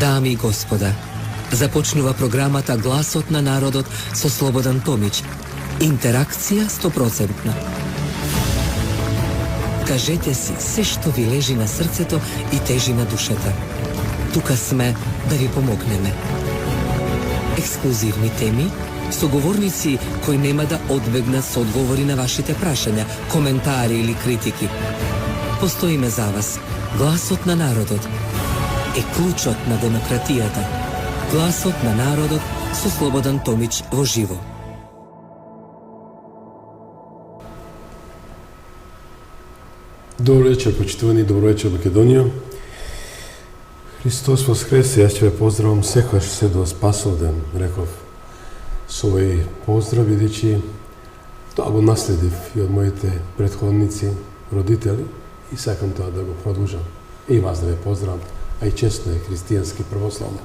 Дами и господа, започнува програмата Гласот на народот со Слободан Томич. Интеракција 100%. Кажете си се што ви лежи на срцето и тежи на душата. Тука сме да ви помогнеме. Ексклузивни теми, соговорници кои нема да одбегнат со одговори на вашите прашања, коментари или критики. Постоиме за вас. Гласот на народот е клучот на демократијата. Гласот на народот со Слободан Томич во живо. Добро вечер, почитувани, добро вечер, Македонија. Христос воскресе, јас ќе ве поздравам секојаш се до Спасовден, реков со овој поздрав, бидејќи тоа го наследив и од моите претходници, родители, и сакам тоа да го продолжам. И вас да ве поздравам, а и честно е христијански православно.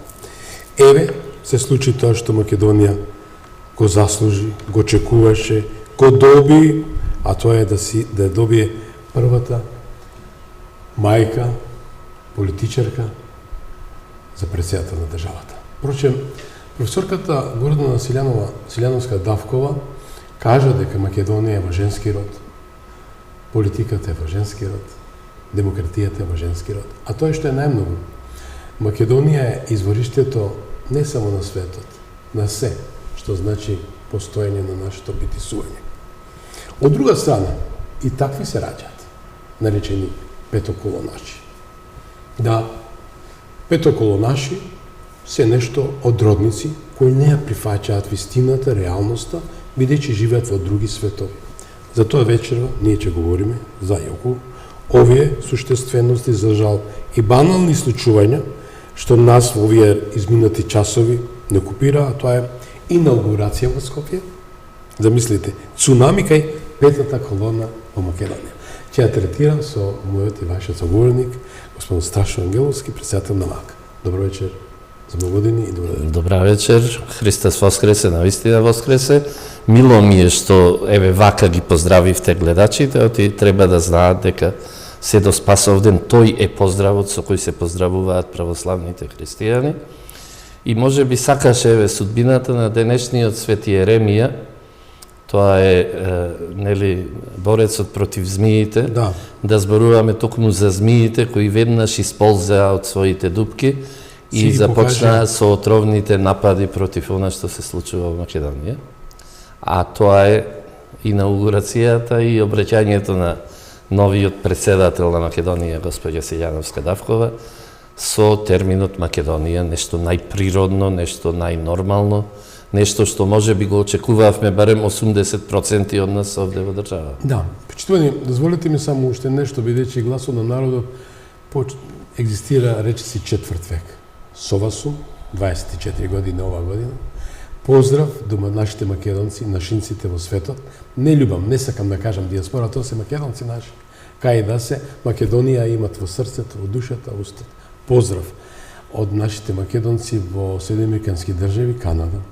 Еве, се случи тоа што Македонија го заслужи, го чекуваше, го доби, а тоа е да добие првата мајка, политичарка за председател на државата. Впрочем, професорката Гордана Силјановска-Давкова кажа дека Македонија е во женски род, политиката е во женски род, демократијата е во женски род. А тоа што е најмногу, Македонија е извориштето не само на светот, на се, што значи постоење на нашето битисување. Од друга страна, и такви се раѓаат, наречени петоколонаши. Да, петоколонаши се нешто одродници кои не ја прифаќаат вистината, реалноста, бидејќи живеат во други светови. Затоа вечерва ние ќе говориме за околу овие суштественности, за жал, и банални случувања, што нас во овие изминати часови не купира, а тоа е инаугурација во Скопје. Замислите, цунами кај петата колона во Македонија. Ќе ја третирам со мојот и вашиот соговорник, господин Сташо Ангеловски, председател на МАК. Добро вечер, за многу години и добро ден. Добра вечер, Христос воскресе, навистина воскресе. Мило ми е што еве вака ги поздравивте гледачите, оти треба да знаат дека се до Спасовден тој е поздравот со кој се поздравуваат православните христијани. И може би сакаше еве судбината на денешниот Свети Еремија, тоа е нели борецот против змиите, да зборуваме токму за змиите кои веднаш исползаа од своите дупки и започнаа со отровните напади против она што се случува во Македонија. А тоа е инаугурацијата и обраќањето на новиот председател на Македонија, господја Силјановска-Давкова, со терминот Македонија, нешто најприродно, нешто најнормално, нешто што може би го очекувавме барем 80% од нас овде во држава. Да, почитувани, дозволете ми само уште нешто, бидејќи гласот на народот екзистира речиси четврт век. Со вас сум, 24 години ова година. Поздрав до нашите македонци, нашинците во светот. Не љубам, не сакам да кажам диаспора, тоа се македонци наши. Кај да се, Македонија имат во срцето, во душата, во устата. Поздрав од нашите македонци во Соединените држави, Канада,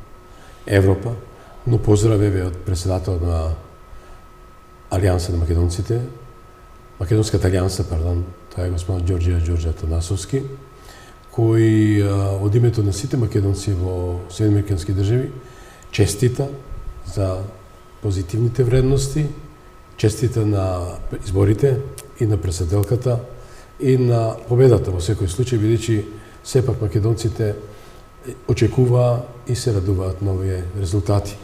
Европа, но поздрав еве од председател на Алијанса на македонците, Македонската алијанса, пардон, тоа е господин Ѓорѓе Танасовски, кој од името на сите македонци во Соединените држави честита за позитивните вредности, честита на изборите и на председателката и на победата во секој случај, бидејќи сепак македонците очекуваа и се радуваат на овие резултати.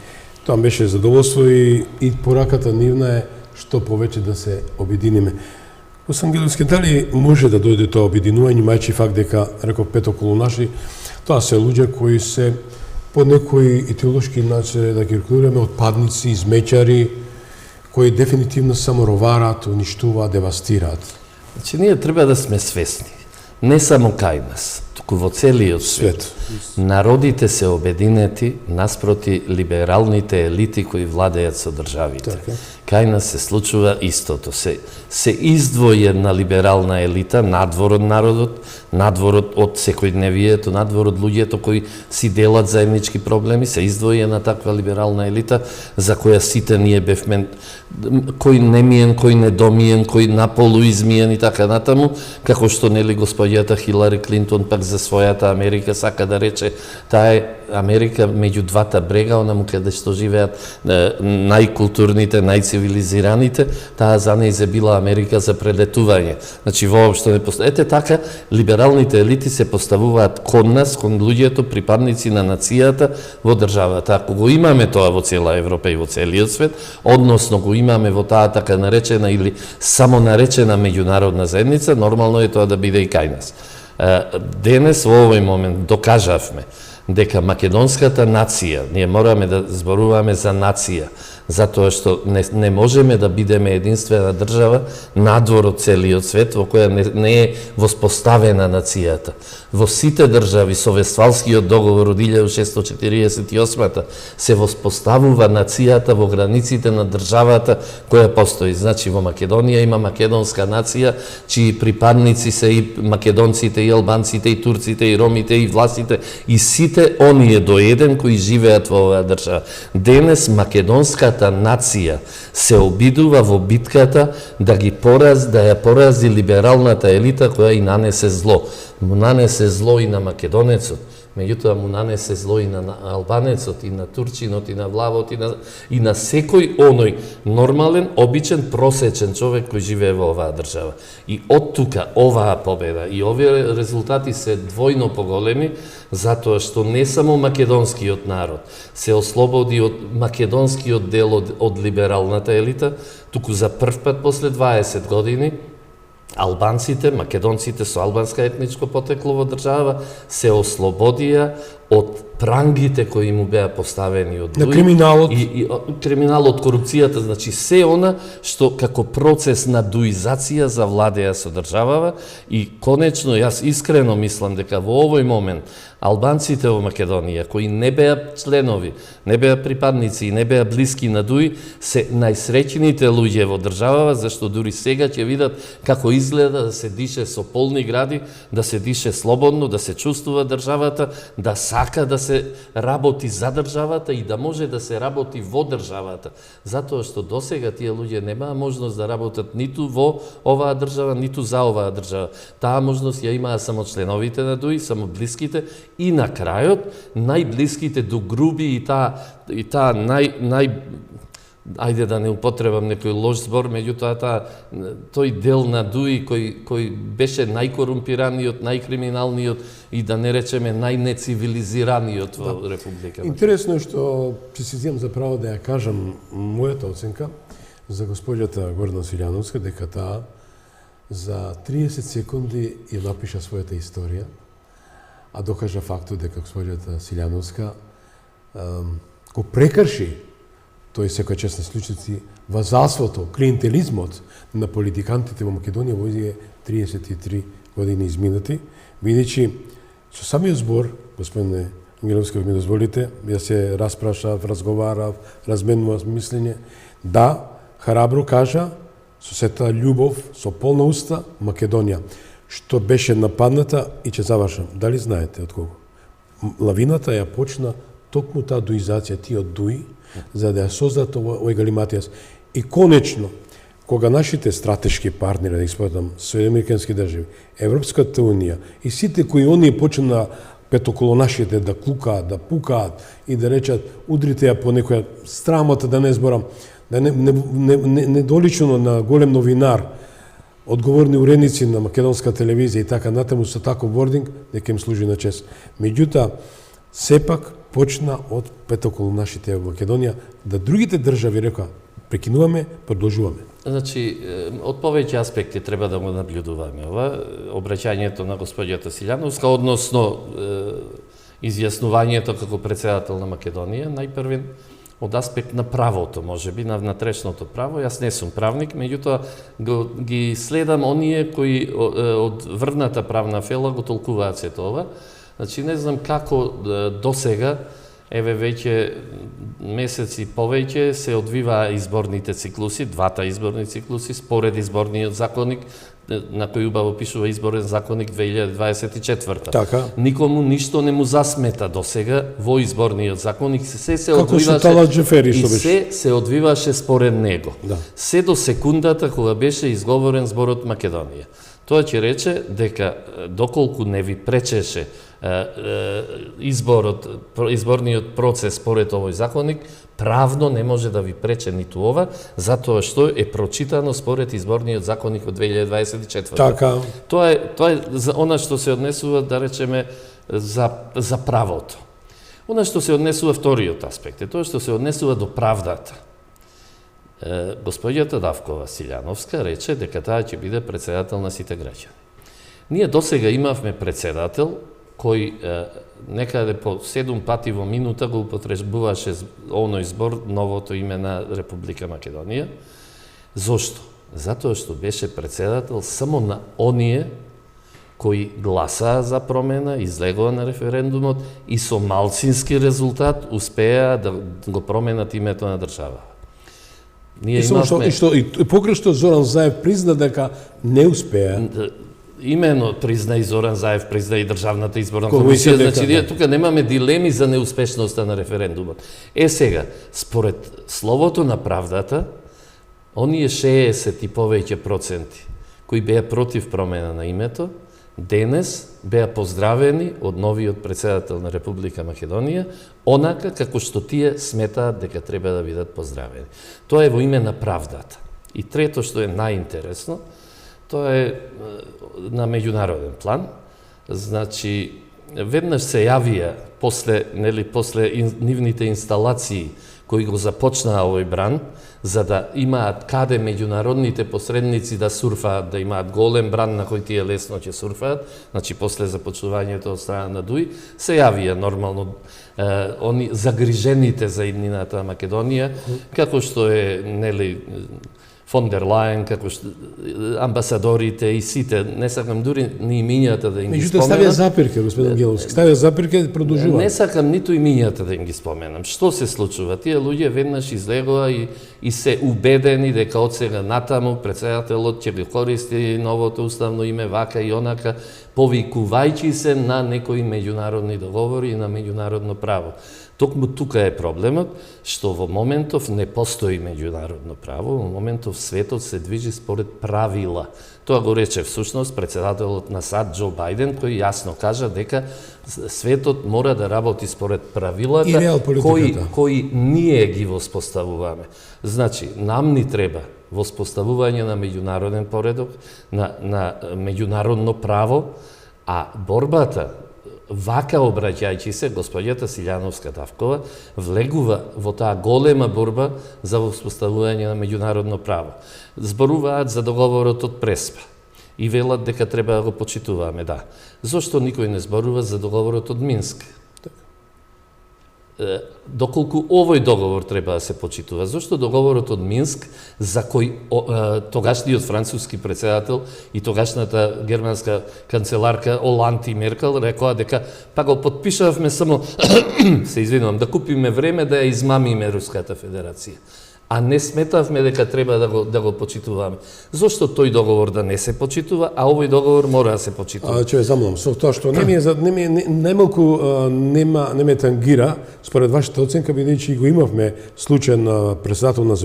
Тоа беше задоволство и пораката нивна е што повеќе да се обединиме. Господин Ангеловски, дали може да дојде тоа обединување, мајчи факт дека, реков, петоколонаши, тоа се луѓе кои се по некои етиолошки начин да ги рекламираме отпадници, измеќари, кои дефинитивно само ровараат, уништуваат, девастираат. Значи, ние треба да сме свесни, не само кај нас, туку во целиот свет. Народите се обединети наспроти либералните елити кои владеат со државите. Кај нас се случува истото. Се издвоена либерална елита надвор од народот, надвор од секојдневието, надвор од луѓето кои си делат заеднички проблеми, се издвоена таква либерална елита за која сите ние бевме кој немиен, кој недомиен, кој наполу измиен и така натаму, како што нели господјата Хилари Клинтон пак за својата Америка, сака да рече, таа е Америка меѓу двата брега, онаму каде што живеат најкултурните, најцивилизираните, таа за нејзе била Америка за прелетување. Значи, воопшто не постои. Ете така, либералните елити се поставуваат кон нас, кон луѓето, припадници на нацијата во државата. Ако го имаме тоа во цела Европа и во целиот свет, односно го имаме во таа така наречена или само наречена меѓународна заедница, нормално е тоа да биде и кај нас. Денес, во овој момент, докажавме дека македонската нација, ние мораме да зборуваме за нација, затоа што не можеме да бидеме единствена држава надвор од целиот свет во која не е воспоставена нацијата. Во сите држави со Вестфалскиот договор од 1648 се воспоставува нацијата во границите на државата која постои. Значи во Македонија има македонска нација чии припадници се и македонците, и албанците, и турците, и ромите, и власите, и сите оние до еден кои живеат во оваа држава. Денес македонската нација се обидува во битката да ја порази либералната елита која и нанесе зло. Му нанесе зло и на македонецот, меѓутоа му нанесе зло и на албанецот, и на турчинот, и на влавот, и на секој оној нормален, обичен, просечен човек кој живее во оваа држава. И од тука оваа победа и овие резултати се двојно поголеми, затоа што не само македонскиот народ се ослободи од македонскиот дел од либералната елита, туку за прв пат после 20 години албанците, македонците со албанска етничко потекло во држава се ослободија од прангите кои му беа поставени од на криминалот и криминалот, корупцијата, значи се она што како процес на дуизација завладеа со државава и конечно јас искрено мислам дека во овој момент албанците во Македонија кои не беа членови, не беа припадници и не беа блиски на ДУИ се најсреќните луѓе во државава, зашто дури сега ќе видат како изгледа да се дише со полни гради, да се дише слободно, да се чувствува државата, да сака да се работи за државата и да може да се работи во државата. Затоа што досега тие луѓе немаа можност да работат ниту во оваа држава, ниту за оваа држава. Таа можност ја имаа само членовите на ДУИ, само блиските и на крајот најблиските до груби и таа ајде да не употребам некој лош збор, меѓутоа тој дел на ДУИ кој беше најкорумпираниот, најкриминалниот и да не речеме најнецивилизираниот во Република. Интересно е што ќе си земам за право да ја кажам мојата оценка за госпоѓата Гордана Силјановска, дека таа за 30 секунди ја напиша својата историја, а докажа фактот дека госпоѓата Силјановска го прекрши тој секој чест на случајци вазалството, клиентелизмот на политикантите во Македонија во овие 33 години изминати, бидејќи со самиот збор, господине Ангеловски, ми дозволите, ја се распрашав, разговарав, разменував мислење, да, храбро кажа, со сета љубов, со полна уста, Македонија, што беше нападната и ќе завршам. Дали знаете од кого? Лавината ја почна токму таа дуизација, тие од ДУИ, за да ја создадат овој галиматијас. И конечно, кога нашите стратешки партнери, да испратам, Соединените држави, Европската унија и сите кои оние почна околу нашите да клукаат, да пукаат и да речат удрите ја по некоја страмата, да не зборам, да не долично на голем новинар, одговорни уредници на македонска телевизија и така натаму со таков вординг, дека им служи на чест. Меѓутоа, сепак почна од околу нашите во Македонија, да другите држави рекоа, прекинуваме, продолжуваме. Значи, од повеќе аспекти треба да го наблюдуваме ова, обраќањето на господјата Силјановска, односно изјаснувањето како председател на Македонија, најпрвен од аспект на правото, можеби, на внатрешното право. Јас не сум правник, меѓутоа ги следам оние кои од врвната правна фела го толкуваат сето ова. Значи, не знам како досега еве веќе месеци повеќе се одвиваа изборните циклуси, двата изборни циклуси, според изборниот законник, на кој убаво пишува изборен законник 2024. Така. Никому ништо не му засмета досега во изборниот законник, се Како со одвиваше Талат Џефери, и што беше. се одвиваше според него. Да. Се до секундата кога беше изговорен зборот Македонија. Тоа ќе рече дека доколку не ви пречеше изборниот процес според овој законник, правно не може да ви прече ниту ова, затоа што е прочитано според изборниот законник од 2024. Така. Тоа е за она што се однесува, да речеме, за правото. Она што се однесува вториот аспект е тоа што се однесува до правдата. Господјата Давкова Силјановска рече дека таа ќе биде председател на сите граѓани. Ние досега имавме председател кој некаде по 7 пати во минута го употребуваше оној збор, новото име на Република Македонија. Зошто? Затоа што беше председател само на оние кои гласаа за промена, излегоа на референдумот и со малцински резултат успеа да го променат името на држава. Ние имавме... И погрешно Зоран Заев призна дека не успеа. Имено призна и Зоран Заев, призна и Државната изборна Комисија, комисија, значи дека, тука немаме дилеми за неуспешноста на референдумот. Сега, според словото на правдата, оние 60 и повеќе проценти кои беа против промена на името, денес беа поздравени од новиот председател на Република Македонија, онака како што тие сметаат дека треба да бидат поздравени. Тоа е во име на правдата. И трето што е најинтересно, тоа е на меѓународен план. Значи, веднаш се јавија после нивните инсталации кои го започнаа овој бран, за да имаат каде меѓународните посредници да сурфаат, да имаат голем бран на кој тие лесно ќе сурфаат, значи после започнувањето од страна на ДУИ, се јавија нормално они загрижените за иднината на Македонија, како што е нели фон дер Лајен, како што амбасадорите и сите, не сакам дури ни имињата да им ги Меѓутоа споменам. ставија запирка, господин Геловски. Ставија запирка и продолжува. Не сакам ниту имињата да им ги споменам. Што се случува? Тие луѓе веднаш излегоа и се убедени дека од сега натаму председателот ќе го користи новото уставно име вака и онака, повикувајќи се на некои меѓународни договори и на меѓународно право. Токму тука е проблемот, што во моментов не постои меѓународно право, во моментов светот се движи според правила. Тоа го рече всушност председателот на САД Џо Бајден, кој јасно кажа дека светот мора да работи според правилата кои ние ги воспоставуваме. Значи, нам ни треба воспоставување на меѓународен поредок, на меѓународно право, а борбата вака обраќајќи се, господјата Силјановска Давкова влегува во таа голема борба за воспоставување на меѓународно право. Зборуваат за договорот од Преспа и велат дека треба да го почитуваме, да. Зошто никој не зборува за договорот од Минск? Доколку овој договор треба да се почитува, зашто договорот од Минск, за кој тогашниот француски председател и тогашната германска канцеларка Оланд и Меркел рекоа дека па го подпишавме само се извинувам, да купиме време да ја измамиме Руската Федерација. А не сметавме дека треба да го почитуваме. Зошто тој договор да не се почитува, а овој договор мора да се почитува? Ќе ве замолам, со тоа што најмалку не ме тангира, според вашата оценка, бидејќи го имавме случај на председател на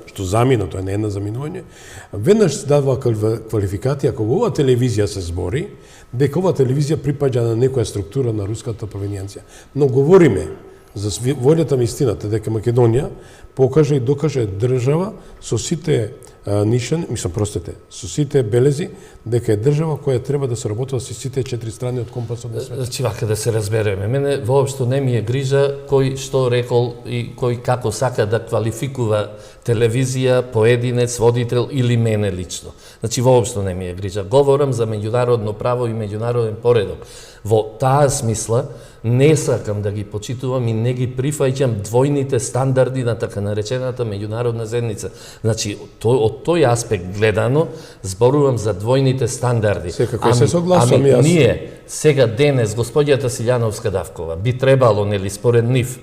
што замина, тоа не е на заминување, веднаш дава квалификација кога оваа телевизија се збори, дека оваа телевизија припаѓа на некоја структура на руската провениенција. Но говориме за волјата на истината, дека Македонија покаже и докаже држава со сите нишани, со сите белези, дека е држава која треба да се работува со сите 4 страни од компасот на светот. Значи, вака да се разбереме. Мене воопшто не ми е грижа кој што рекол и кој како сака да квалификува телевизија, поединец, водител или мене лично. Значи, воопшто не ми е грижа. Говорам за меѓународно право и меѓународен поредок. Во таа смисла, не сакам да ги почитувам и не ги прифаќам двојните стандарди на така наречената меѓународна заедница. Значи, од тој аспект гледано, зборувам за двојните стандарди. Секако се согласувам јас. Ние, сега денес, господјата Силјановска-Давкова, би требало, нели, според нив,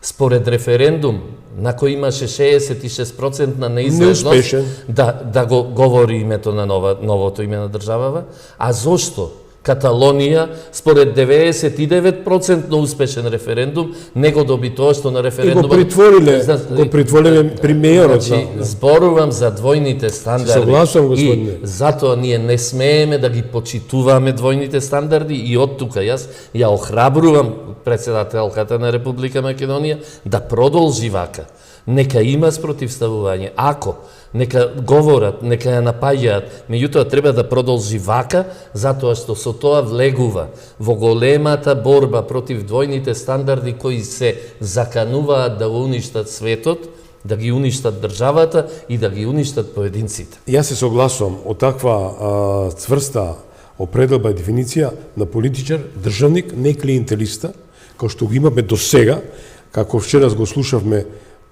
според референдум, на кој имаше 66% на неизвестност, да го говори името на новото име на државава, а зошто Каталонија, според 99% успешен референдум, не го доби тоа што на референдумот... Го притвориле премиерот. Значи, зборувам за двојните стандарди. Согласувам, господине. И затоа ние не смееме да ги почитуваме двојните стандарди и од тука јас ја охрабрувам председателката на Република Македонија да продолжи вака. Нека има спротивставување. Ако нека говорат, нека ја напаѓаат, меѓутоа треба да продолжи вака, затоа што со тоа влегува во големата борба против двојните стандарди кои се закануваат да го уништат светот, да ги уништат државата и да ги уништат поединците. Јас се согласувам од таква цврста определба и дефиниција на политичар, државник, не клиентелиста, кој што го имаме до сега, како вчера го слушавме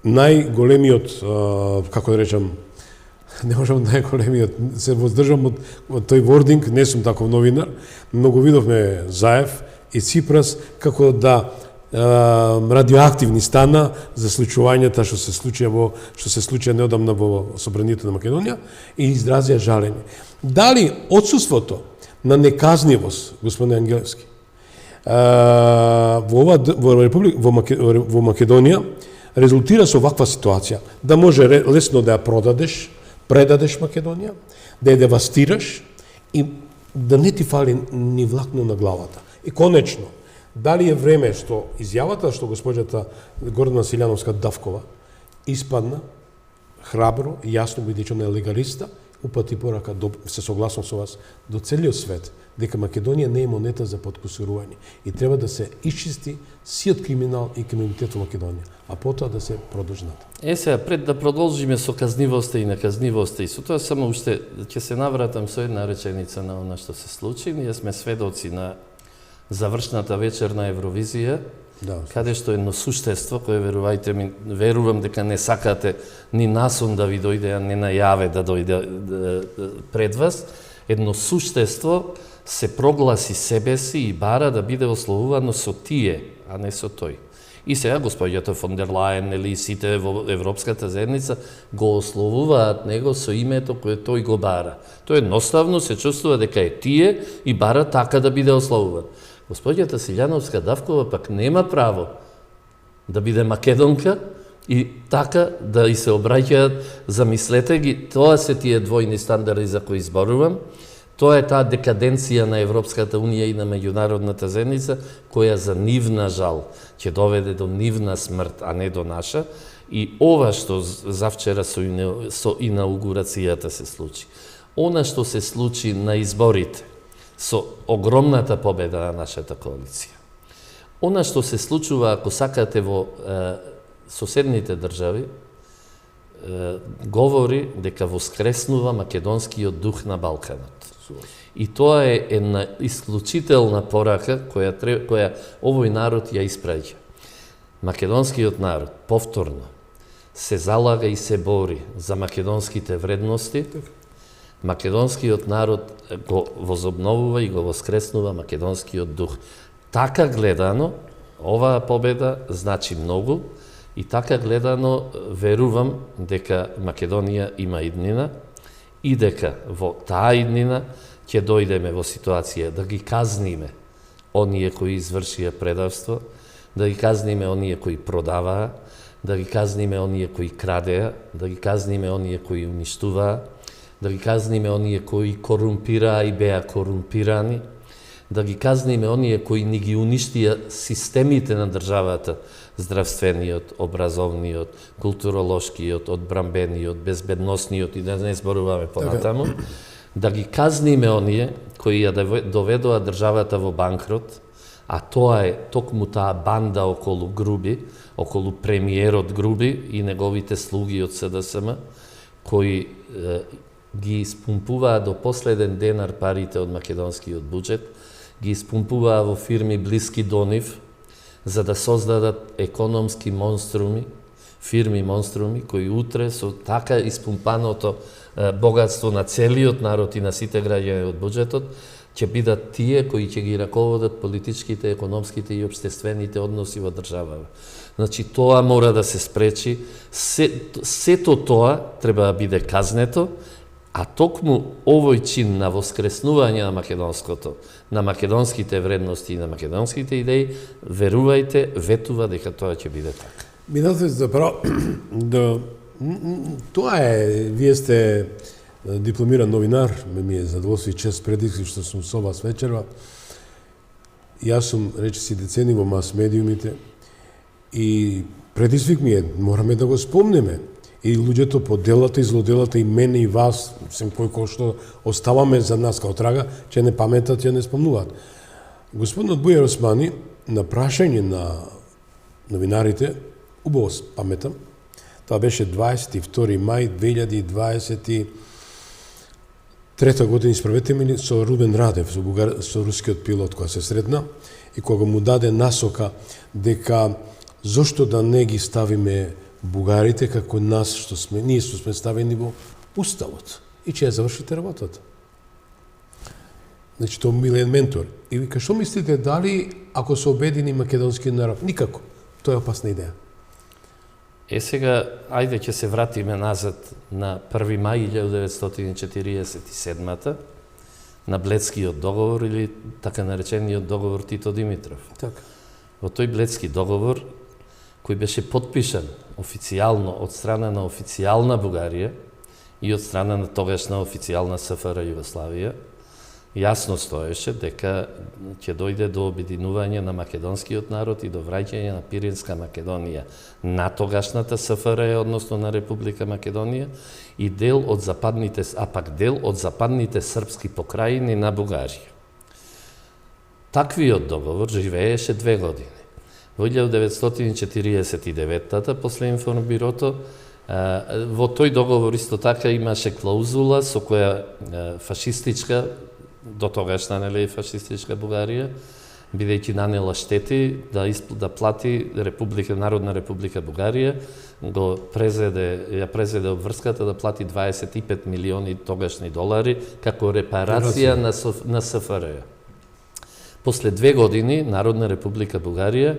најголемиот, како да речам, не можам најголемиот, се воздржам од тој вординг, не сум таков новинар, но го видовме Заев и Ципрас како да радиоактивни стана за случувањата што се случија неодамна во собранието на Македонија и изразија жалење. Дали отсуството на неказнивост, господин Ангелевски, во Македонија резултира со ваква ситуација, да може лесно да ја предадеш Македонија, да ја девастираш и да не ти фали ни влакно на главата. И конечно, дали е време што изјавата што госпоѓата Гордана Силјановска-Давкова испадна храбро и јасно бидејќи она е легалиста, упати порака, се согласам со вас, до целиот свет, дека Македонија не е монета за подкусурување и треба да се исчисти сиот криминал и криминалитет во Македонија, а потоа да се продолжи натаму. Сега, пред да продолжиме со казнивоста и наказнивоста и со тоа, само уште ќе се навратам со една реченица на она што се случи. Ние сме сведоци на завршната вечер на Евровизија, каде што едно суштество, кое верувајте ми, верувам дека не сакате ни насон да ви дојде, а не најаве да дојде пред вас, едно суштество се прогласи себе си и бара да биде ословувано со тие, а не со тој. И сега господјата фон дер Лајен или сите во Европската заедница го ословуваат него со името кое тој го бара. Тој едноставно се чувствува дека е тие и бара така да биде ословуван. Господјата Силјановска-Давкова пак нема право да биде македонка и така да и се обраќаат, замислете ги, тоа се тие двојни стандарди за кои зборувам, тоа е таа декаденција на Европската Унија и на меѓународната заедница, која за нивна жал ќе доведе до нивна смрт, а не до наша, и ова што завчера со инаугурацијата се случи. Она што се случи на изборите, со огромната победа на нашата коалиција. Она што се случува, ако сакате, во соседните држави, говори дека воскреснува македонскиот дух на Балканот. И тоа е една исклучителна порака која овој народ ја испраќа. Македонскиот народ повторно се залага и се бори за македонските вредности. Македонскиот народ го возобновува и го воскреснува македонскиот дух. Така гледано, оваа победа значи многу и така гледано верувам дека Македонија има иднина и дека во таа иднина ќе дојдеме во ситуација да ги казниме оние кои извршија предавство, да ги казниме оние кои продаваа, да ги казниме оние кои крадеа, да ги казниме оние кои уништуваа, да ги казниме оние кои корумпираа и беа корумпирани, да ги казниме оние кои ни ги уништија системите на државата, здравствениот, образовниот, културолошкиот, одбрамбениот, безбедносниот и да не зборуваме понатаму, да ги казниме оние кои ја доведоа државата во банкрот, а тоа е токму таа банда околу Груби, околу премиерот Груби и неговите слуги од СДСМ, кои ги испумпуваа до последен денар парите од македонскиот буџет, ги испумпуваа во фирми блиски до нив, за да создадат економски монструми, фирми монструми кои утре со така испумпаното богатство на целиот народ и на сите граѓани од буџетот ќе бидат тие кои ќе ги раководат политичките, економските и општествените односи во државава. Значи, тоа мора да се спречи. Сето тоа треба да биде казнето, а токму овој чин на воскреснување на македонското, на македонските вредности и на македонските идеи, верувајте, ветува дека тоа ќе биде така. Минате заправо да тоа е, вие сте дипломиран новинар, ми е задоволство и чест предизвик што сум со вас вечерва. Јас сум речиси децени во мас медиумите и предизвик ми е, мораме да го спомнеме. И луѓето по делата и злоделата и мене и вас, сем кој што оставаме за нас као трага, че не паметат, че не спомнуваат. Господинот Бујар Османи на прашање на новинарите, убаво паметам, тоа беше 22 мај 2023 година, исправете ме, со Рубен Радев, со рускиот пилот која се сретна и кога му даде насока дека зошто да не ги ставиме бугарите како нас што сме, ние што сме ставени во уставот и че ја завршите работата. Значи, тоа милен ментор. И вика, што мислите, дали ако се обедини македонски народ? Никако. Тоа е опасна идеја. Сега, ајде ќе се вратиме назад на 1 мај 1947 на Бледскиот договор или така наречениот договор Тито Димитров. Така. Во тој Бледски договор, кој беше подпишан официјално од страна на официјална Бугарија и од страна на тогашна официјална СФР Југославија, јасно стоеше дека ќе дојде до обединување на македонскиот народ и до враќање на Пиринска Македонија на тогашната СФР, односно на Република Македонија, и дел од западните српски покрајини на Бугарија. Таквиот договор живееше 2 години. Во 1949-та, после информбирото, во тој договор исто така имаше клаузула со која фашистичка, до тогашна нели фашистичка Бугарија, бидејќи нанела штети, да плати Народна република Бугарија, ја презеде обврската да плати 25 милиони тогашни долари како репарација на СФР. После 2 години Народна република Бугарија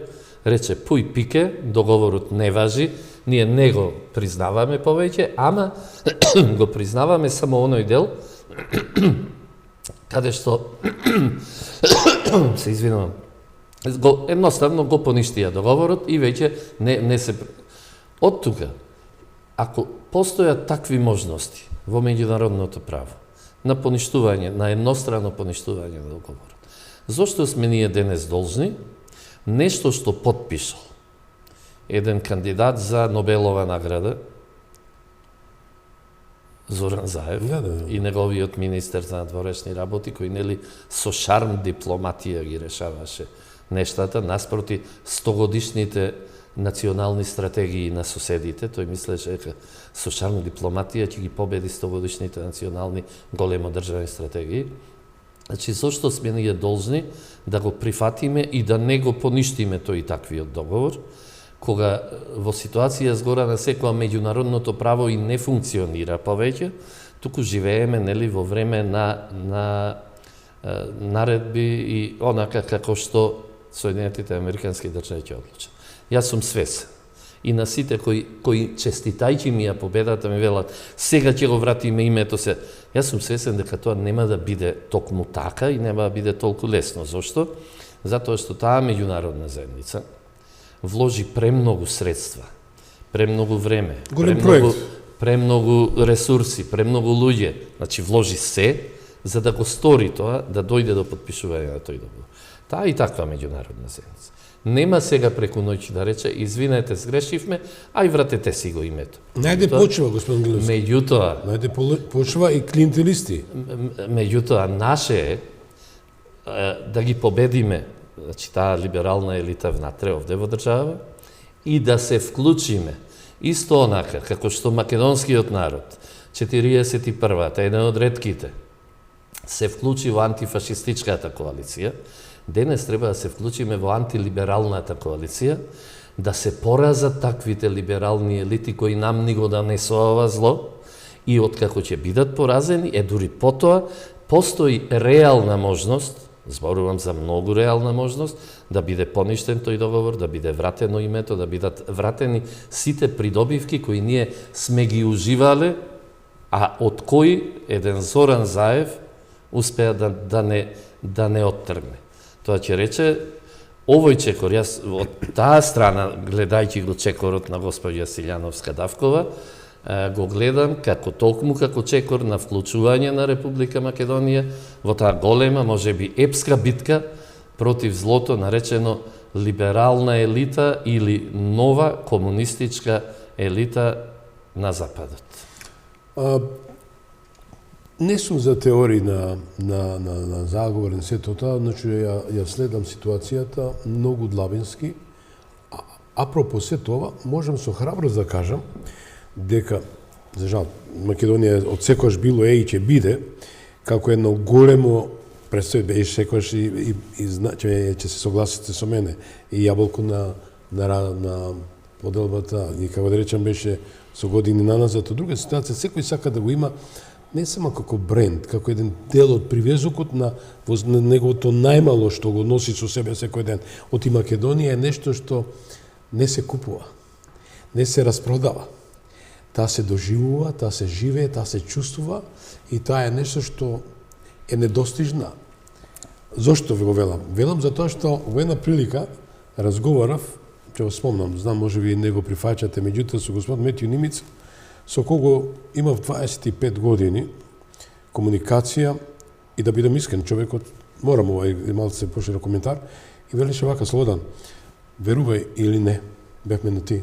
рече пуј пике, договорот не важи, ние не го признаваме повеќе, ама го признаваме само оној дел каде што се извинувам, едноставно го поништија договорот и веќе не се. Од тука, ако постојат такви можности во меѓународното право на поништување, на еднострано поништување на договорот, зошто сме ние денес должни нешто што потпишал еден кандидат за Нобелова награда, Зоран Заев, и неговиот министер за надворешни работи, кој нели со шарм дипломатија ги решаваше нештата, наспроти 100-годишните национални стратегии на соседите. Тој мислеше дека со шарм дипломатија ќе ги победи 100-годишните национални големо државни стратегии. Значи, зошто сме ние должни да го прифатиме и да не го поништиме тој таквиот договор, кога во ситуација згора на секоја меѓународното право и не функционира повеќе, туку живееме нели во време на наредби и онака како што Соединетите Американски држави ќе одлучат. Јас сум свесен. И на сите кои честитајќи ми ја победата ми велат сега ќе го вратиме името се. Јас сум свесен дека тоа нема да биде токму така и нема да биде толку лесно. Зошто? Затоа што таа меѓународна заедница вложи премногу средства, премногу време, премногу ресурси, премногу луѓе, значи вложи се за да го стори тоа, да дојде до потпишување на тој договор. Таа и таква меѓународна заедница. Нема сега преку ноќ да рече, извинете, сгрешивме, ај вратете си го името. Најде почва, господин Галевски. Меѓутоа, најде почва и клиентелисти. Меѓутоа, наше е да ги победиме, значи таа либерална елита внатре овде во држава, и да се вклучиме исто онака како што македонскиот народ 41-та, еден од ретките, се вклучи во антифашистичката коалиција, денес треба да се вклучиме во антилибералната коалиција, да се поразат таквите либерални елити кои нам ни го донесува ова зло, и откако ќе бидат поразени, дури потоа, постои реална можност, зборувам за многу реална можност, да биде поништен тој договор, да биде вратено името, да бидат вратени сите придобивки кои ние сме ги уживале, а од кои еден Зоран Заев успеа да не оттргне. Тоа ќе рече, овој чекор, јас од таа страна, гледајќи го чекорот на госпоѓа Силјановска-Давкова, го гледам толкому како чекор на вклучување на Република Македонија во таа голема, можеби епска битка против злото наречено либерална елита или нова комунистичка елита на Западот. Не сум за теории на заговор на сето тоа, значи ја следам ситуацијата многу длабински. Апропо се тоа, можам со храброст да кажам дека, за жал, Македонија од секојаш било и ќе биде како едно големо представи, секојаш и ќе се согласите со мене, и јаболко на поделбата, и како да речам беше со години наназад. Од друга ситуација, секој сака да го има не само како бренд, како еден дел од привезокот на неговото најмало што го носи со себе секој ден. Од и Македонија е нешто што не се купува, не се распродава. Таа се доживува, таа се живее, таа се чувствува и таа е нешто што е недостижна. Зошто ви го велам? Велам затоа што во една прилика разговарав, ќе го спомнам, знам може би не го прифаќате, меѓутоа со господ Метју Нимиц, со кого имав 25 години комуникација, и да бидам искрен, човекот, морам овај малце поширок коментар, и велеше вака: Слободан, верувај или не, бевме на ти,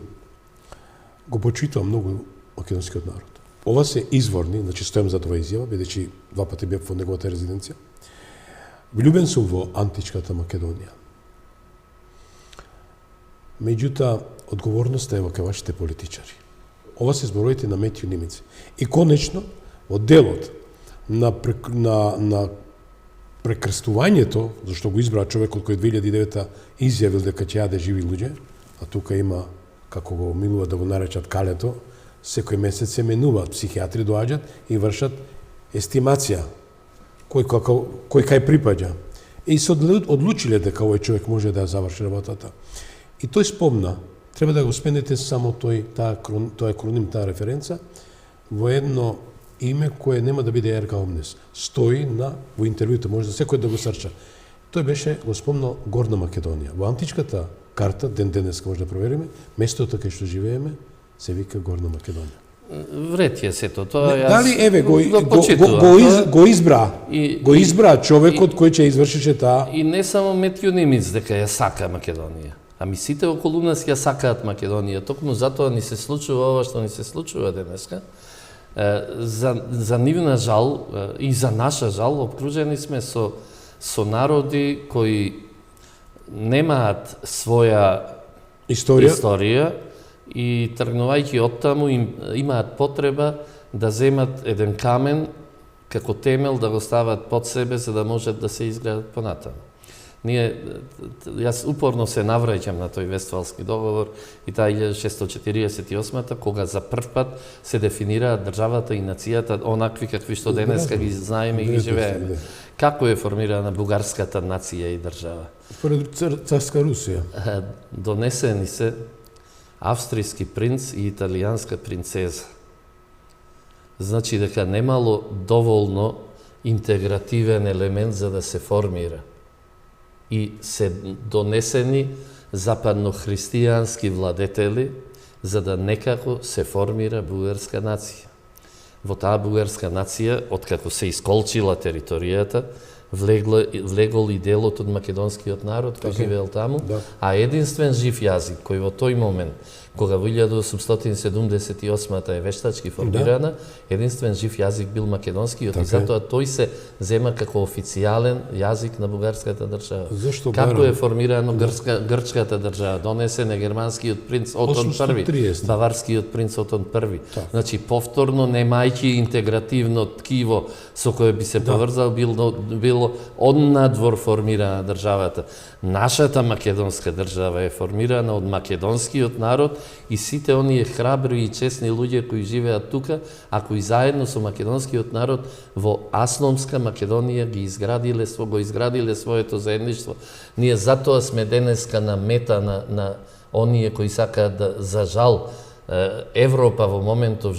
го почитувам многу македонскиот народ. Ова се изворни, значи стојам за тоа изјава, бидејќи 2 пати бев во неговата резиденција. Влюбен сум во античката Македонија. Меѓутоа, одговорноста е во кај вашите политичари. Ова се збороите на Метју Нимиц. И конечно, од делот на прекрстувањето, зашто го избраа човекот кој 2009 изјавил дека ќе јаде живи луѓе, а тука има, како го милува да го наречат калето, секој месец се менуваат, психијатри доаѓаат и вршат естимација кој кај припаѓа. И се одлучиле дека овој човек може да ја заврши работата. И тој спомна, треба да го спомнете само тоа акроним, таа референца, во едно име кое нема да биде ерга омнес. Стои во интервјуто, може да секој да го срча. Тој беше, го спомнал, Горна Македонија. Во античката карта, денеска може да провериме, местото кај што живееме се вика Горна Македонија. Вред е сето тоа. Дали еве го избра човекот кој ќе извршише таа. И не само Метју Нимиц дека ја сака Македонија. Ами сите околу нас ја сакаат Македонија. Токму затоа ни се случува ова што ни се случува денеска. За нивна жал и за наша жал обкружени сме со народи кои немаат своја историја и тргнувајќи од таму имаат потреба да земат еден камен како темел да го стават под себе за да можат да се изградат понатаму. Јас упорно се навраќам на тој Вестфалски договор и таа 1648-та, кога за прв пат се дефинираат државата и нацијата онакви какви што денеска ги знаеме и ги живееме. Како е формирана бугарската нација и држава? Според царска Русија. Донесени се австријски принц и италијанска принцеза. Значи дека немало доволно интегративен елемент за да се формира. И се донесени западно-христијански владетели за да некако се формира бугарска нација. Во таа бугарска нација, откако се исколчила територијата, влегол и делот од македонскиот народ кој живеел таму, а единствен жив јазик кој во тој момент, кога во 1878 е вештачки формирана, единствен жив јазик бил македонскиот и затоа тој се зема како официјален јазик на бугарската држава. Зашто Како барам? е формирано грчката држава? Донесен е германскиот принц Отон I, 830. баварскиот принц Отон I. Значи, повторно, немајќи интегративно ткиво со кое би се поврзал, било однадвор формирана државата. Нашата македонска држава е формирана од македонскиот народ и сите оние храбри и честни луѓе кои живеат тука, а кои заедно со македонскиот народ во Асномска Македонија го изградиле своето заедништво. Ние затоа сме денеска на мета на оние кои сакаат да, за жал, Европа во моментов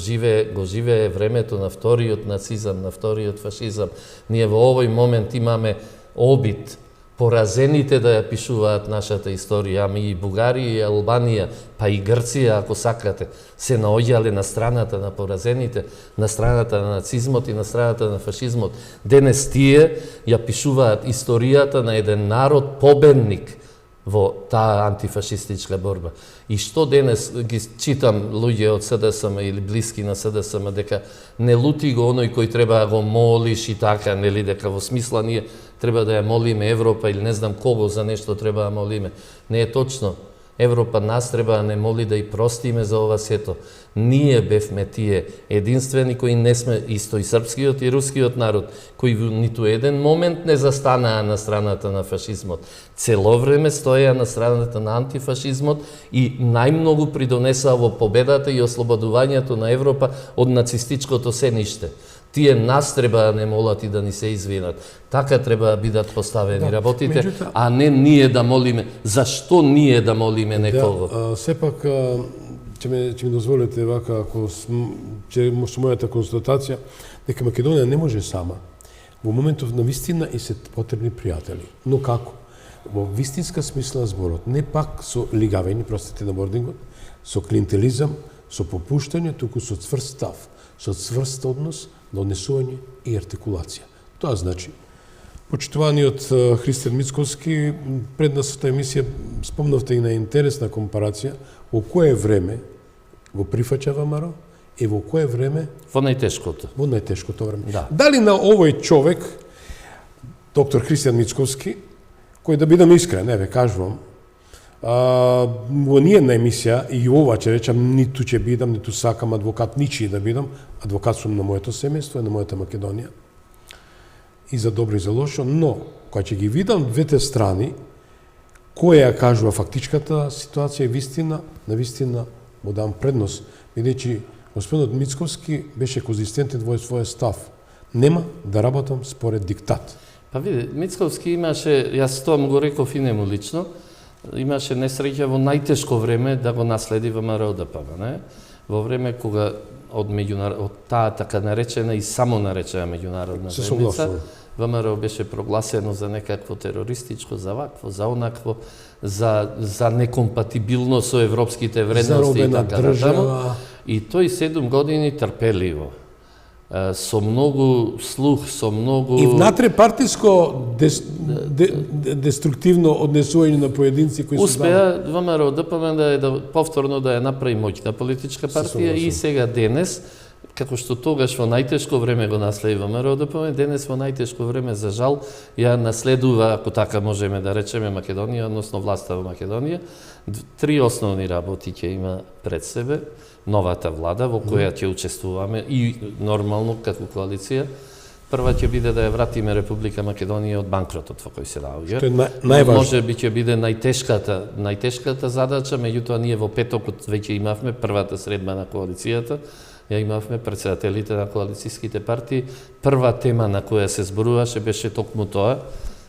го живее времето на вториот нацизам, на вториот фашизам. Ние во овој момент имаме обид поразените да ја пишуваат нашата историја, ами и Бугарија, и Албанија, па и Грција, ако сакате, се наоѓале на страната на поразените, на страната на нацизмот и на страната на фашизмот. Денес тие ја пишуваат историјата на еден народ победник во таа антифашистичка борба. И што денес ги читам луѓе од СДСМ или блиски на СДСМ дека не лути го оној кој треба да го молиш и така, нели, дека во смисла ние треба да ја молиме Европа или не знам кого за нешто треба да молиме. Не е точно. Европа нас треба да не моли да и простиме за ова сето. Ние бевме тие единствени кои не сме исто и српскиот и рускиот народ, кои во ниту еден момент не застанаа на страната на фашизмот. Цело време стоеа на страната на антифашизмот и најмногу придонесаа во победата и ослободувањето на Европа од нацистичкото сениште. Тие нас треба да не молат и да ни се извинат. Така треба да бидат поставени работите, а не ние да молиме. Зашто ние да молиме некого? Да, сепак, ќе ми дозволите вака, ако со мојата констатација, дека Македонија не може сама. Во моментов на вистина и се потребни пријатели. Но како? Во вистинска смисла на зборот, не пак со лигавени, простите на бордингот, со клиентелизам, со попуштање, туку со цврст став, со цврст однос на однесување и артикулација. Тоа значи, почитуваниот Христијан Мицковски, пред нашата емисија спомнавте и на интересна компарација во кое време го прифаќа ВМРО и во кое време Во најтешкото. Во најтешкото време. Да. Дали на овој човек, доктор Христијан Мицковски, кој да бидам искрен, еве кажувам, во ниједна емисија, и ова ќе речам, ниту ќе бидам, ниту сакам адвокат ничи да бидам, адвокат сум на моето семејство и на мојата Македонија, и за добро и за лошо, но, кога ќе ги видам двете страни, која ја кажува фактичката ситуација и вистина, на вистина му дам предност, бидејќи господинот Мицковски беше конзистентен во својот став. Нема да работам според диктат. Па види, Мицковски имаше, јас тоа му го реков и нему лично, имаше несреќа во најтешко време да го наследи ВМРО ДПМ, не? Во време кога од таа така наречена и само наречена меѓународна заедница, ВМРО беше прогласено за некакво терористичко, за вакво, за онакво, за некомпатибилно со европските вредности и така натаму. И тој 7 години трпеливо, со многу слух, со многу... И внатре партиско деструктивно однесување на поединци кои успеа ВМРО ДПМ повторно да ја направи моќна политичка партија и сега денес, како што тогаш во најтешко време го наследи ВМРО ДПМ, денес во најтешко време, за жал, ја наследува, ако така можеме да речеме, Македонија, односно власта во Македонија. 3 основни работи ќе има пред себе новата влада во која ќе учествуваме и нормално како коалиција. Прва ќе биде да ја вратиме Република Македонија од банкротот во кој се наоѓа. Што е најважно. Може би ќе биде најтешката задача, меѓутоа ние во петокот веќе имавме првата средба на коалицијата, ја имавме претседателите на коалицијските партии. Прва тема на која се зборуваше беше токму тоа,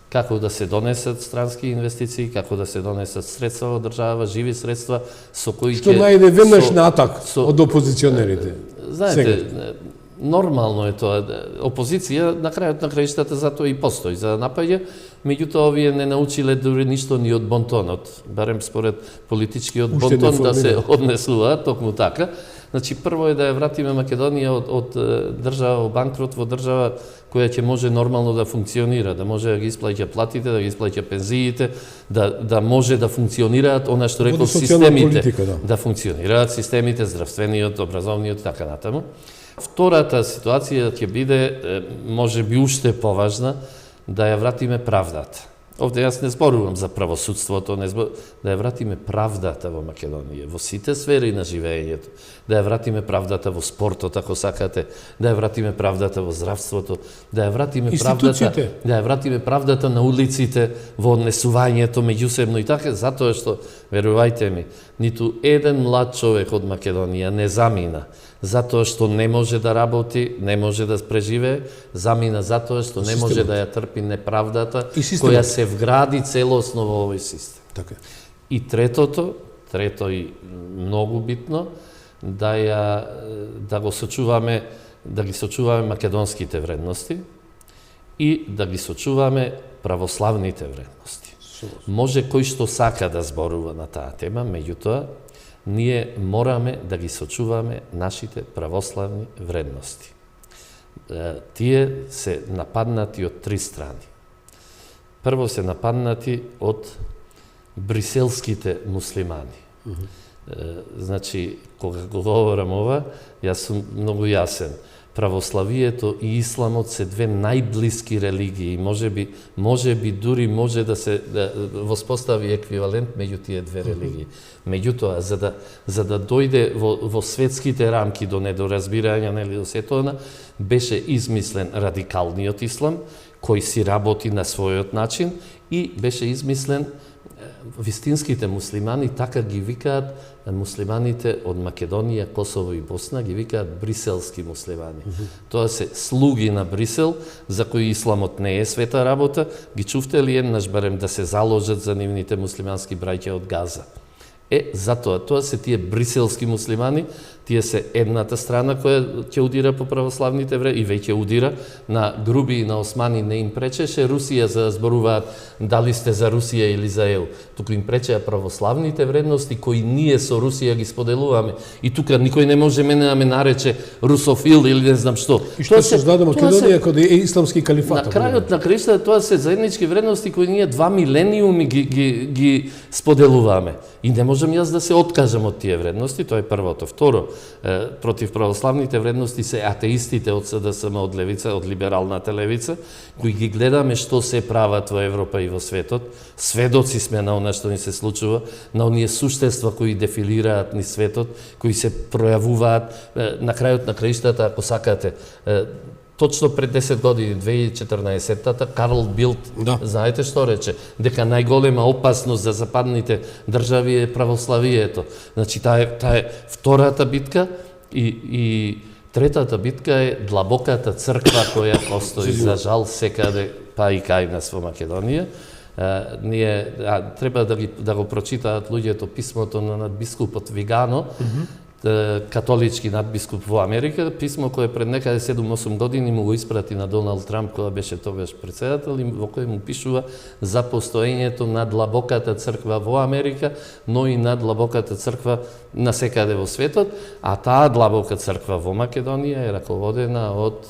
како да се донесат странски инвестиции, како да се донесат средства во држава, живи средства со кои што најде веднаш на атак од опозиционерите. Знаете, нормално е тоа. Опозиција на крајот на краиштата затоа и постои, за да напаѓа, меѓутоа овие не научиле дури ништо ни од бонтонот, барем според политичкиот бонтон да се однесуваат токму така. Значи, прво е да ја вратиме Македонија од држава во банкрот во држава која ќе може нормално да функционира, да може да ги исплаќа платите, да ги исплаќа пензиите, да може да функционираат она што рекол системите, политика, да функционираат системите, здравствениот, образовниот и така натаму. Втората ситуација ќе биде, може би уште поважна, да ја вратиме правдата. Овде јас не зборувам за правосудството, да ја вратиме правдата во Македонија, во сите сфери на живеењето, да ја вратиме правдата во спортот, ако сакате, да ја вратиме правдата во здравството, да ја вратиме правдата на улиците, во однесувањето меѓусебно и така, затоа што, верувајте ми, ниту еден млад човек од Македонија не замина затоа што не може да работи, не може да преживее, замина затоа што не може да ја трпи неправдата која се вгради целосно во овој систем. Така. И трето и многу битно, да ги сочуваме македонските вредности и да ги сочуваме православните вредности. Може кој што сака да зборува на таа тема, меѓутоа ние мораме да ги сочуваме нашите православни вредности. Тие се нападнати од три страни. Прво се нападнати од бриселските муслимани. Значи, кога го говорам ова, јас сум многу јасен. Православието и исламот се две најблиски религии. Може би дури може да се воспостави еквивалент меѓу тие две религии. Меѓутоа, за да дојде во светските рамки до недоразбирање, нели, до сето она, беше измислен радикалниот ислам, кој си работи на својот начин, и беше измислен вистинските муслимани, така ги викаат муслиманите од Македонија, Косово и Босна, ги викаат бриселски муслимани. Тоа се слуги на Брисел, за кои исламот не е света работа, ги чувте ли еднаш барем да се заложат за нивните муслимански браќа од Газа? Затоа, тоа се тие бриселски муслимани, тие се едната страна која ќе удира по православните вредности и веќе удира. На Груби и на Османи не им пречеше Русија за да зборуваат дали сте за Русија или за ЕУ. Туку им пречеа православните вредности кои ние со Русија ги споделуваме. И тука никој не може мене да ме нарече русофил или не знам што. И што се создаде Македонија кога е исламски калифат? На крајот на краиштата тоа се заеднички вредности кои ние 2 милениуми ги споделуваме. И не можам јас да се откажам од тие вредности, тоа е првото. Второ, против православните вредности се атеистите од СДСМ, од левица, од либералната левица, кои ги гледаме што се прават во Европа и во светот. Сведоци сме на она што ни се случува, на оние суштества кои дефилираат ни светот, кои се пројавуваат на крајот на краиштата, ако сакате. Точно пред 10 години, 2014-та, Карл Билт, знаете што рече? Дека најголема опасност за западните држави е православието. Значи, таа е втората битка и третата битка е длабоката црква која постои, за жал, секаде, па и кај нас во Македонија. Ние треба да го прочитаат луѓето писмото на надбискупот Вигано, католички надбискуп во Америка, писмо кое пред некаде 7-8 години му го испрати на Доналд Трамп, кога беше тогаш председател, во кој му пишува за постоењето на длабоката црква во Америка, но и на длабоката црква на секаде во светот, а таа длабока црква во Македонија е раководена од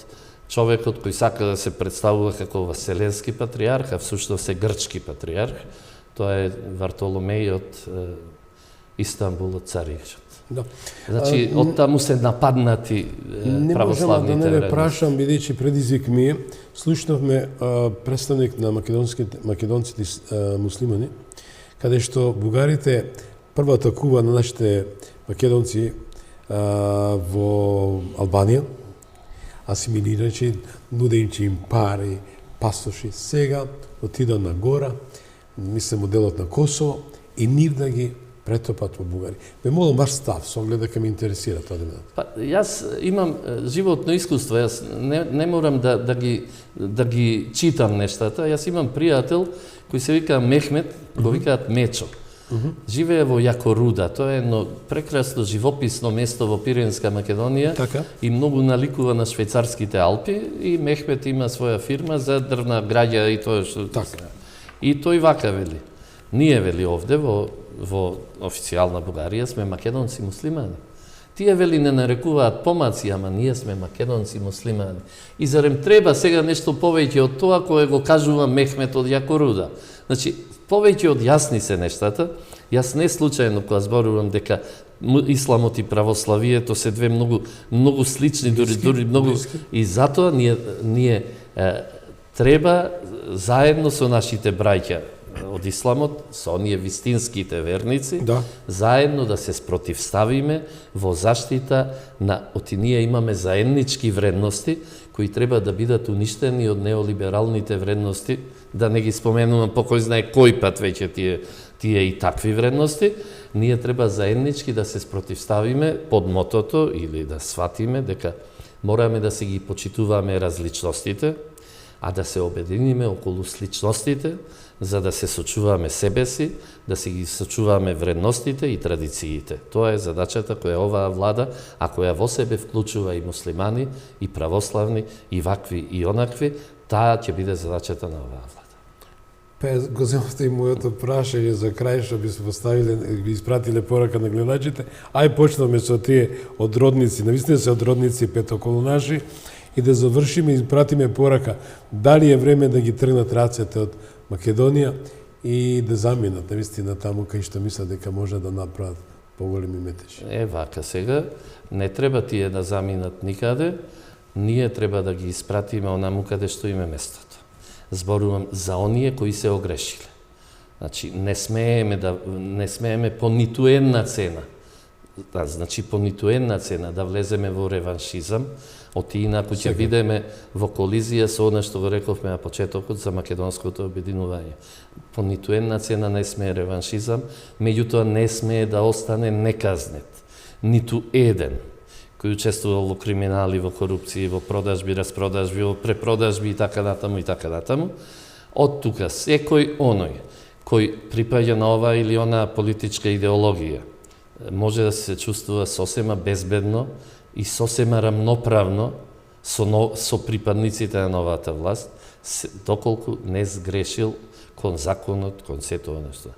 човекот кој сака да се представува како вселенски патриарх, а всушност е грчки патриарх. Тоа е Вартоломеј од Истанбул, од Цариградот. Да. Значи, од таму се нападнати православните вредности. Не можам да не ве прашам, бидејќи предизвик ми е, слушнавме представник на македонците муслимани, каде што бугарите прво атакува на нашите македонци во Албанија, асимилирачи, нудејќи им пари, пасоши. Сега отидат на гора, мислам моделот на Косово, и нив да ги претопат во Бугарија. Ме молам ваш став, со оглед дека ме интересира тоа да. Па, јас имам животно искуство, јас не морам да ги читам нештата. Јас имам пријател кој се вика Мехмет, го викаат Мечо. Живее во Јакоруда, тоа е едно прекрасно живописно место во Пиренска Македонија, и многу наликува на швајцарските Алпи, и Мехмет има своја фирма за дрвна граѓа и тоа што... И тој вака вели. Ние, вели, овде во официјална Бугарија сме македонци муслимани. Тие вели не нарекуваат помаци, ама ние сме македонци муслимани. И зарем треба сега нешто повеќе од тоа кое го кажува Мехмет од Јакоруда. Значи, повеќе од јасни се нештата. Јас не случајно кога зборувам дека исламот и православието се две многу слични, дури многу блиски. И затоа ние треба заедно со нашите браќа од исламот, со оние вистинските верници, Да. заедно да се спротивставиме во заштита на ние имаме заеднички вредности кои треба да бидат уништени од неолибералните вредности, да не ги споменувам по кој знае кој пат веќе тие и такви вредности. Ние треба заеднички да се спротивставиме под мотото или да сватиме дека мораме да се ги почитуваме различностите, а да се обединиме околу сличностите, за да се сочуваме себе си, да се ги сочуваме вредностите и традициите. Тоа е задачата која оваа влада, а која во себе вклучува и муслимани, и православни, и вакви, и онакви, таа ќе биде задачата на оваа влада. Го земавте и моето прашање за крај, што би се поставиле, би испратиле порака на гледачите. Ај почнеме со тие одродници, навистина се одродници петоколунаши, и да завршиме и пратиме порака дали е време да ги тргнат рацете од Македонија и да заминат навистина таму кај што мислат дека може да направат поголеми метежи. Вака сега, не треба тие да заминат никаде, ние треба да ги испратиме онаму каде што име местото. Зборувам за оние кои се огрешиле. Значи, не смееме по ниту една цена, значи по ниту една цена да влеземе во реваншизам, инаку ќе бидеме во колизија со она што го рековме на почетокот за македонското обединување. По ниту една цена не смее реваншизам, меѓутоа не смее да остане неказнет. Ниту еден кој учествувал во криминали, во корупција, во продажби, распродажби, во препродажби и така натаму. Од тука секој оној кој припаѓа на ова или она политичка идеологија може да се чувствува сосема безбедно и сосема рамноправно со припадниците на новата власт, доколку не сгрешил кон законот, кон сето нешто.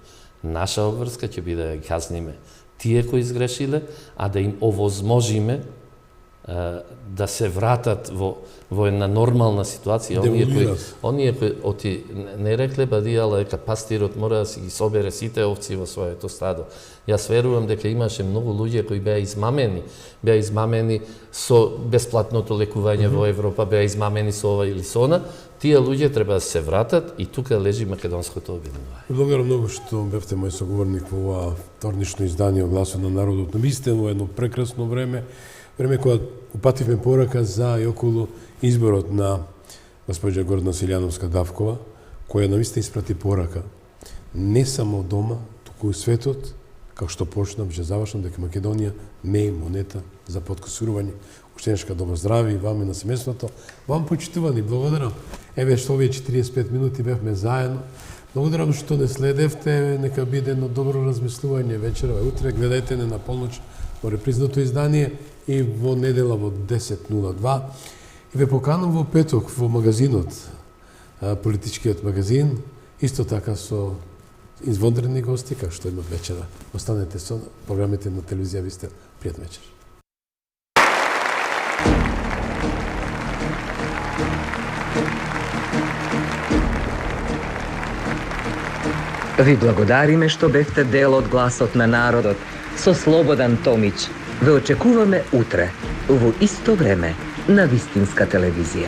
Наша обврска ќе биде да ги казниме тие кои сгрешиле, а да им овозможиме да се вратат во една нормална ситуација. Оние кои не рекле бадијала дека пастирот мора да си ги собере сите овци во своето стадо. Јас верувам дека имаше многу луѓе кои беа измамени со бесплатното лекување во Европа, беа измамени со ова или со она. Тие луѓе треба да се вратат и тука лежи македонското обединување. Благодарам многу што бевте мој соговорник во ова вторнишно издание од Гласот на народот. Но вистина во едно прекрасно време кога упативме порака за и околу изборот на госпоѓа Гордана Силјановска-Давкова, која навистина испрати порака не само дома, туку и светот, како што почнам, ќе завршам дека Македонија не е монета за подкосурување. Уштенешка добро здраве и вам и на семејството. Вам почитувани, благодарам. Еве што овие 45 минути бевме заедно. Благодарам што не следевте, нека биде едно добро размислување вечерва. Утре гледајте не на полноќ во репризнато издание и во недела во 10:02. И ве поканам во петок во магазинот, политичкиот магазин, исто така со извонредни гости, како што имат вечера. Останете со програмите на телевизија Вистел. Пријатна вечер. Ви благодариме што бевте дел од Гласот на народот со Слободан Томич. Ве очекуваме утре, во исто време, на Вистинска телевизија.